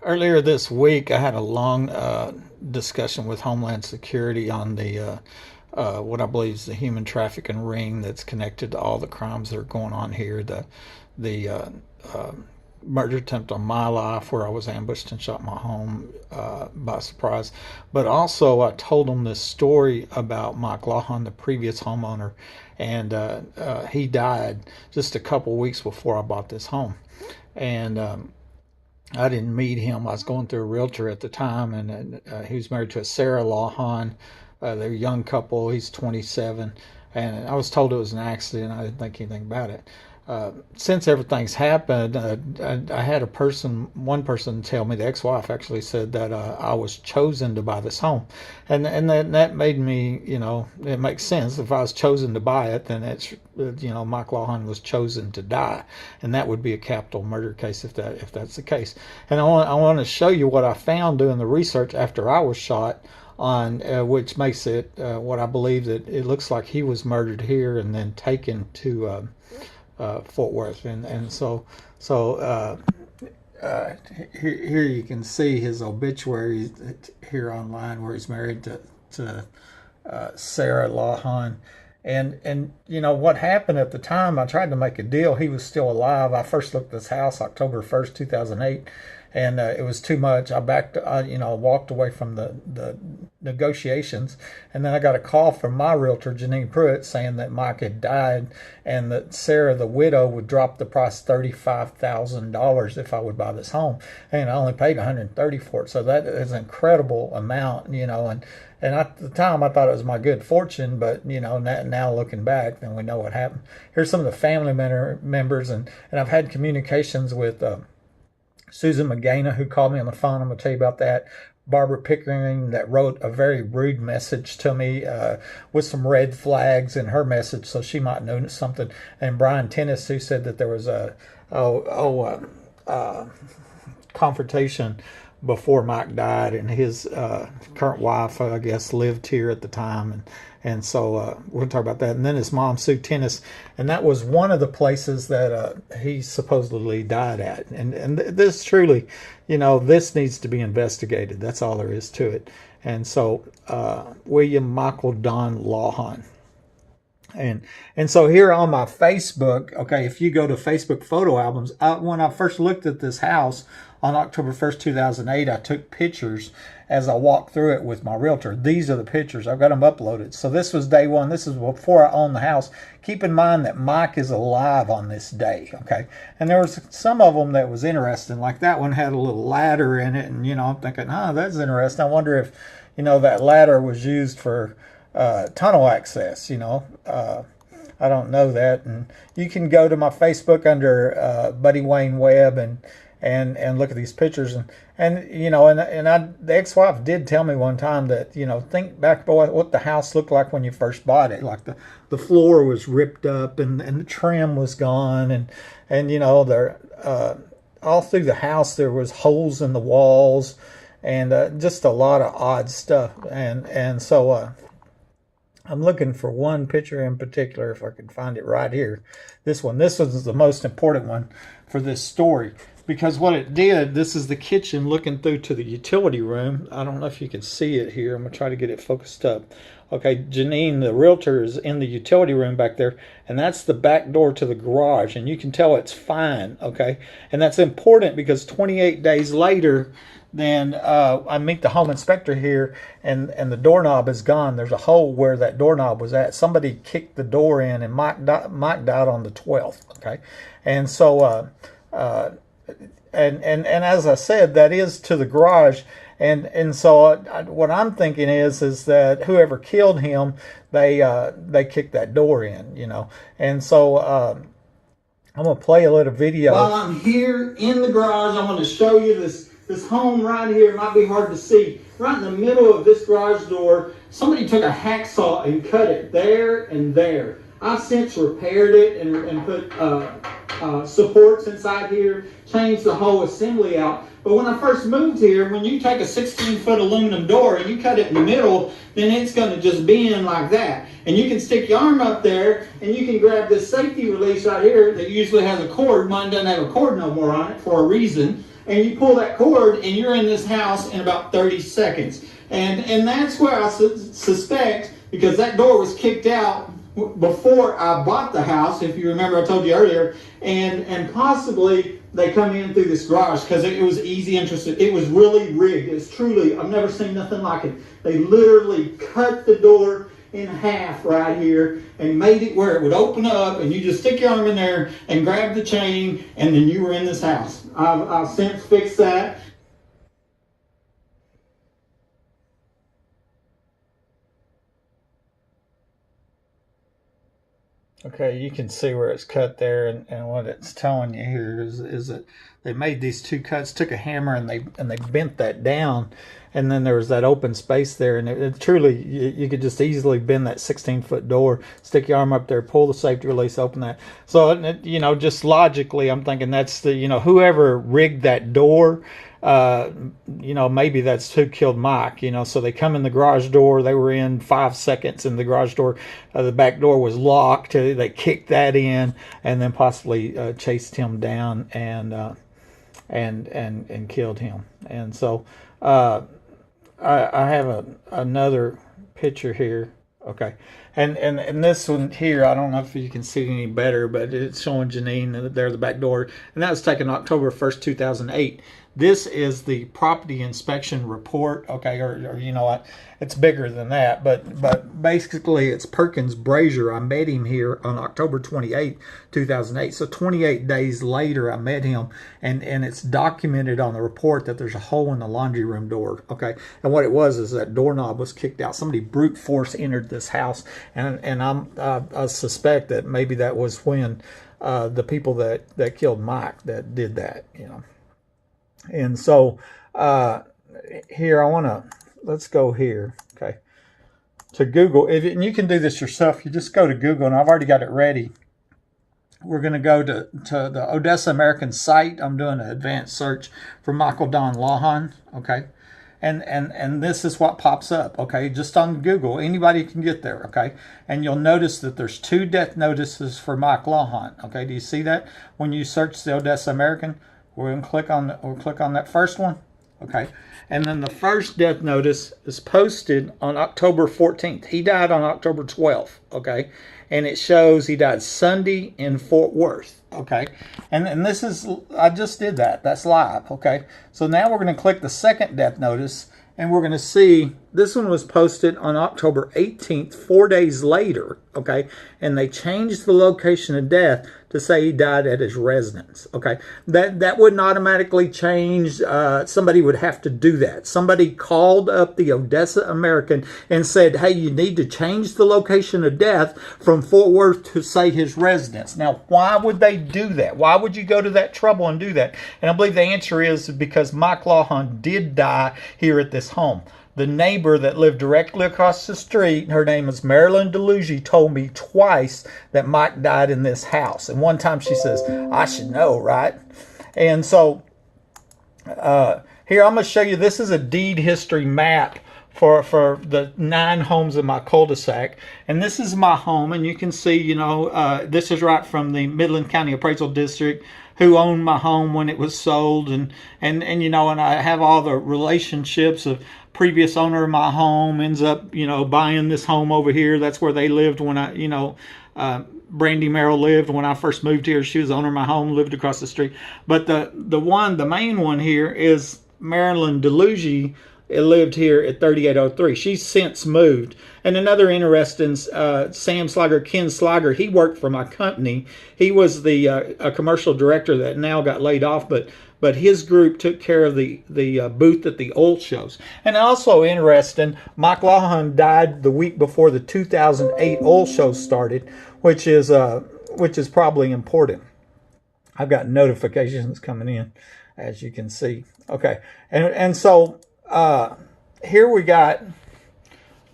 Earlier this week, I had a long discussion with Homeland Security on the what I believe is the human trafficking ring that's connected to all the crimes that are going on here. The uh, murder attempt on my life, where I was ambushed and shot my home by surprise. But also, I told them this story about Mike Lawhon, the previous homeowner, and he died just a couple weeks before I bought this home. And I didn't meet him. I was going through a realtor at the time, and he was married to a Sarah Lawhon. They're a young couple. He's 27, and I was told it was an accident. I didn't think anything about it. Since everything's happened, I had one person tell me, the ex-wife actually said that I was chosen to buy this home, and that made me, it makes sense. If I was chosen to buy it, then it's, Mike Lawhon was chosen to die, and that would be a capital murder case if that's the case. And I want to show you what I found doing the research after I was shot on, which makes it what I believe that it looks like he was murdered here and then taken to Fort Worth, and here you can see his obituary here online, where he's married to Sarah Lawhon, and what happened at the time. I tried to make a deal. He was still alive. I first looked at this house October 1st, 2008. And it was too much. I walked away from the negotiations, and then I got a call from my realtor, Janine Pruitt, saying that Mike had died, and that Sarah, the widow, would drop the price $35,000 if I would buy this home, and I only paid $130 for it. So that is an incredible amount, and at the time I thought it was my good fortune, but now looking back, then we know what happened. Here's some of the family members, and I've had communications with Susan McGaina, who called me on the phone. I'm going to tell you about that. Barbara Pickering, that wrote a very rude message to me with some red flags in her message, so she might know something. And Brian Tennis, who said that there was a confrontation before Mike died, and his current wife, I guess, lived here at the time, and so we're going to talk about that. And then his mom, Sue Tennis, and that was one of the places that he supposedly died at. And this truly, this needs to be investigated. That's all there is to it. And so William Michael Don Lawhon. And so here on my Facebook, okay, if you go to Facebook photo albums, when I first looked at this house on October 1st, 2008, I took pictures as I walked through it with my realtor. These are the pictures. I've got them uploaded. So this was day one. This is before I owned the house. Keep in mind that Mike is alive on this day, okay? And there was some of them that was interesting. Like that one had a little ladder in it, and, I'm thinking, that's interesting. I wonder if, that ladder was used for tunnel access, I don't know that. And you can go to my Facebook under Buddy Wayne Webb and look at these pictures, the ex-wife did tell me one time that, think back about what the house looked like when you first bought it. Like the floor was ripped up, and the trim was gone, and there all through the house there was holes in the walls, and just a lot of odd stuff. And so I'm looking for one picture in particular, if I can find it right here. This one. This was the most important one for this story, because what it did, this is the kitchen looking through to the utility room. I don't know if you can see it here. I'm going to try to get it focused up. Okay, Janine, the realtor, is in the utility room back there, and that's the back door to the garage, and you can tell it's fine, okay? And that's important because 28 days later, then I meet the home inspector here, and the doorknob is gone. There's a hole where that doorknob was at. Somebody kicked the door in, and Mike died on the 12th, okay? And so, and as I said, that is to the garage. And so what I'm thinking is that whoever killed him, they kicked that door in, And so I'm going to play a little video. While I'm here in the garage, I want to show you this home right here. It might be hard to see. Right in the middle of this garage door, somebody took a hacksaw and cut it there and there. I've since repaired it and put supports inside here, changed the whole assembly out. But when I first moved here, when you take a 16-foot aluminum door and you cut it in the middle, then it's going to just bend like that. And you can stick your arm up there and you can grab this safety release right here that usually has a cord. Mine doesn't have a cord no more on it for a reason. and you pull that cord, and you're in this house in about 30 seconds. And that's where I suspect, because that door was kicked out before I bought the house, if you remember I told you earlier, and possibly they come in through this garage because it was easy entrance. It was really rigged. It's truly, I've never seen nothing like it. They literally cut the door in half right here and made it where it would open up, and you just stick your arm in there and grab the chain, and then you were in this house. I've since fixed that. Okay, you can see where it's cut there, and what it's telling you here is that they made these two cuts, took a hammer and they bent that down, and then there was that open space there, and it truly, you could just easily bend that 16-foot door, stick your arm up there, pull the safety release, open that. So, you know, just logically, I'm thinking that's the, you know, whoever rigged that door, you know, maybe that's who killed Mike, you know. So they come in the garage door, they were in 5 seconds, and the garage door, the back door was locked, they kicked that in, and then possibly chased him down and killed him. And so I have another picture here. Okay, and this one here, I don't know if you can see it any better, but it's showing Janine there, the back door, and that was taken October 1st, 2008. This is the property inspection report, okay, or you know what, it's bigger than that, but basically it's Perkins Brazier. I met him here on October 28, 2008. So 28 days later, I met him, and it's documented on the report that there's a hole in the laundry room door, okay. And what it was is that doorknob was kicked out. Somebody brute force entered this house, and I suspect that maybe that was when the people that killed Mike that did that, you know. And so here let's go here, okay, to Google. And you can do this yourself. You just go to Google, and I've already got it ready. We're going to go to the Odessa American site. I'm doing an advanced search for Michael Don Lawhon, okay, and this is what pops up, okay, just on Google. Anybody can get there, okay, and you'll notice that there's 2 death notices for Mike Lawhon, okay. Do you see that when you search the Odessa American? We're going to click on that first one, okay? And then the first death notice is posted on October 14th. He died on October 12th, okay? And it shows he died Sunday in Fort Worth, okay? And this is, I just did that. That's live, okay? So now we're going to click the second death notice, and we're going to see this one was posted on October 18th, 4 days later, okay? And they changed the location of death to say he died at his residence, okay? That wouldn't automatically change. Somebody would have to do that. Somebody called up the Odessa American and said, hey, you need to change the location of death from Fort Worth to say his residence. Now, why would they do that? Why would you go to that trouble and do that? And I believe the answer is because Mike Lawhon did die here at this home. The neighbor that lived directly across the street, her name is Marilyn DeLuigi, told me twice that Mike died in this house. And one time she says, I should know, right? And so here I'm going to show you, this is a deed history map for the 9 homes in my cul-de-sac. And this is my home, and you can see, you know, this is right from the Midland County Appraisal District, who owned my home when it was sold, and you know, and I have all the relationships of previous owner of my home ends up, you know, buying this home over here. That's where they lived when I, you know, Brandy Merrill lived when I first moved here. She was the owner of my home, lived across the street. But the main one here is Marilyn DeLuigi. It lived here at 3803. She's since moved. And another interesting, Sam Slager, Ken Slager, he worked for my company. He was the a commercial director that now got laid off, but his group took care of the booth at the oil shows. And also interesting, Mike Lawhon died the week before the 2008 oil show started, which is probably important. I've got notifications coming in, as you can see. Okay, and so here we got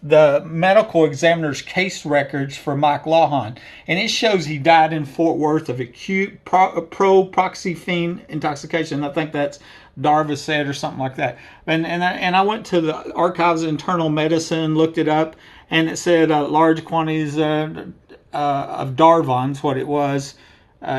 the medical examiner's case records for Mike Lawhon, and it shows he died in Fort Worth of acute propraxifene intoxication. I think that's Darvocet or something like that. And I went to the Archives of Internal Medicine, looked it up, and it said large quantities of Darvon's, what it was,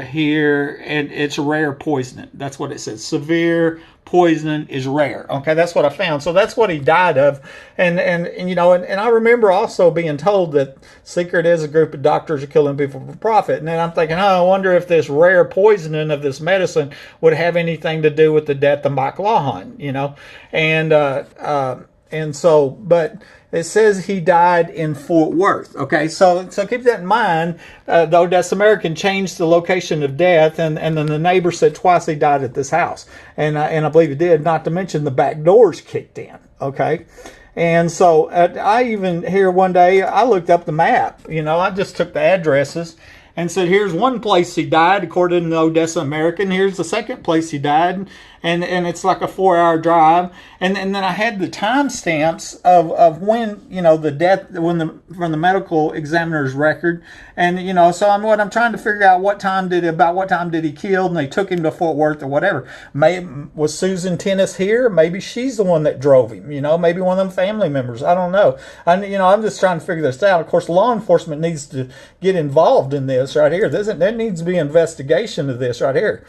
here, and it's rare poisoning. That's what it says. Severe poisoning is rare. Okay, that's what I found. So that's what he died of. And I remember also being told that Secret is a group of doctors who are killing people for profit. And then I'm thinking, I wonder if this rare poisoning of this medicine would have anything to do with the death of Mike Lawhon, but it says he died in Fort Worth. Okay, so keep that in mind. The Odessa American changed the location of death, and then the neighbor said twice he died at this house, and I believe he did. Not to mention the back doors kicked in. Okay, and so I even here one day I looked up the map. I just took the addresses and said, here's one place he died according to the Odessa American. Here's the second place he died. And it's like a 4-hour drive. And then I had the timestamps of when, the death, from the medical examiner's record. And, so what I'm trying to figure out about what time did he kill, and they took him to Fort Worth or whatever. Was Susan Tennis here? Maybe she's the one that drove him, maybe one of them family members. I don't know. I'm just trying to figure this out. Of course, law enforcement needs to get involved in this right here. There needs to be investigation of this right here.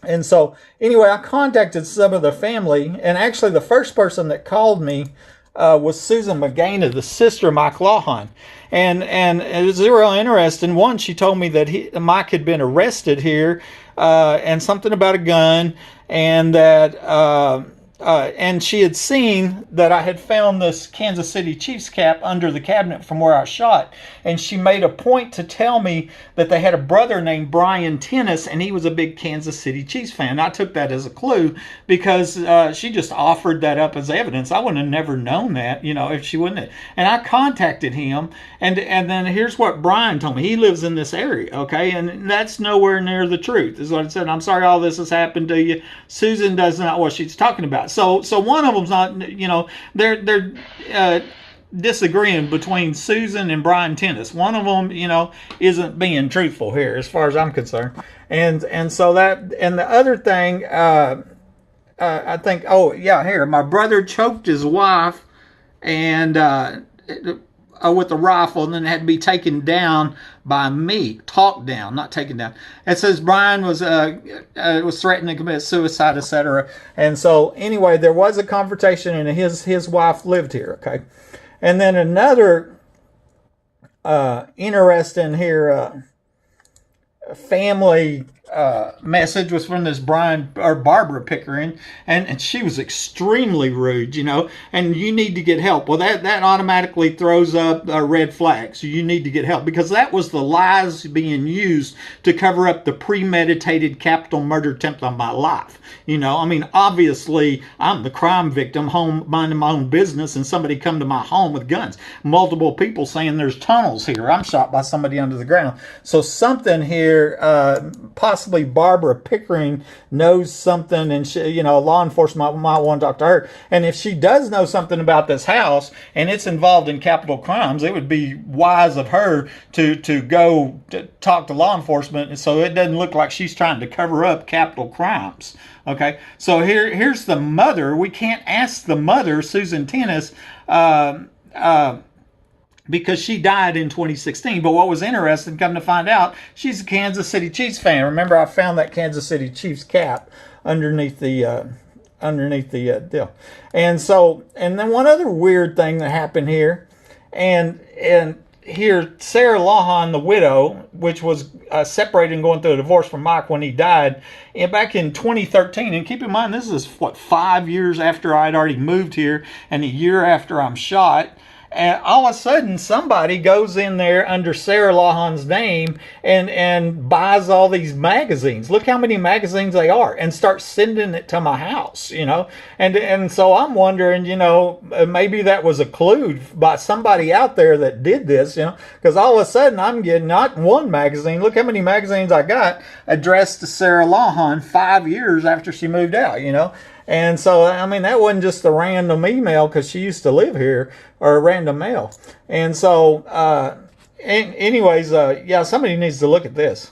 And so, anyway, I contacted some of the family, and actually the first person that called me was Susan McGaina, the sister of Mike Lawhon. And it was real interesting. One, she told me that Mike had been arrested here, and something about a gun, and that and she had seen that I had found this Kansas City Chiefs cap under the cabinet from where I shot. And she made a point to tell me that they had a brother named Brian Tennis, and he was a big Kansas City Chiefs fan. I took that as a clue because she just offered that up as evidence. I would have never known that, if she wouldn't have. And I contacted him, and then here's what Brian told me. He lives in this area, okay? And that's nowhere near the truth, is what I said. I'm sorry all this has happened to you. Susan does not know what she's talking about. So one of them's not, they're disagreeing between Susan and Brian Tennis. One of them, isn't being truthful here, as far as I'm concerned. And so that, and the other thing, I think, here, my brother choked his wife and with a rifle, and then it had to be taken down by me. Talked down, not taken down. It says Brian was threatening to commit suicide, etc. And so anyway, there was a confrontation, and his wife lived here. Okay, and then another interesting here family message was from this Barbara Pickering, and she was extremely rude, and you need to get help. Well, that automatically throws up a red flag. So you need to get help, because that was the lies being used to cover up the premeditated capital murder attempt on my life. Obviously I'm the crime victim, home minding my own business, and somebody come to my home with guns. Multiple people saying there's tunnels here. I'm shot by somebody under the ground. So something here, possibly Barbara Pickering knows something, and she, law enforcement might want to talk to her. And if she does know something about this house and it's involved in capital crimes, it would be wise of her to go to talk to law enforcement, so it doesn't look like she's trying to cover up capital crimes. Okay, so here's the mother. We can't ask the mother, Susan Tennis, because she died in 2016. But what was interesting, come to find out, she's a Kansas City Chiefs fan. Remember, I found that Kansas City Chiefs cap underneath the deal. And then one other weird thing that happened here, and here, Sarah Lawhon, the widow, which was separated and going through a divorce from Mike when he died, and back in 2013, and keep in mind, this is, 5 years after I'd already moved here, and a year after I'm shot. And all of a sudden, somebody goes in there under Sarah Lawhon's name and buys all these magazines. Look how many magazines they are, and starts sending it to my house, And so I'm wondering, maybe that was a clue by somebody out there that did this, because all of a sudden I'm getting not one magazine. Look how many magazines I got addressed to Sarah Lawhon 5 years after she moved out, And so, that wasn't just a random email because she used to live here, or a random mail. And so, anyways, somebody needs to look at this.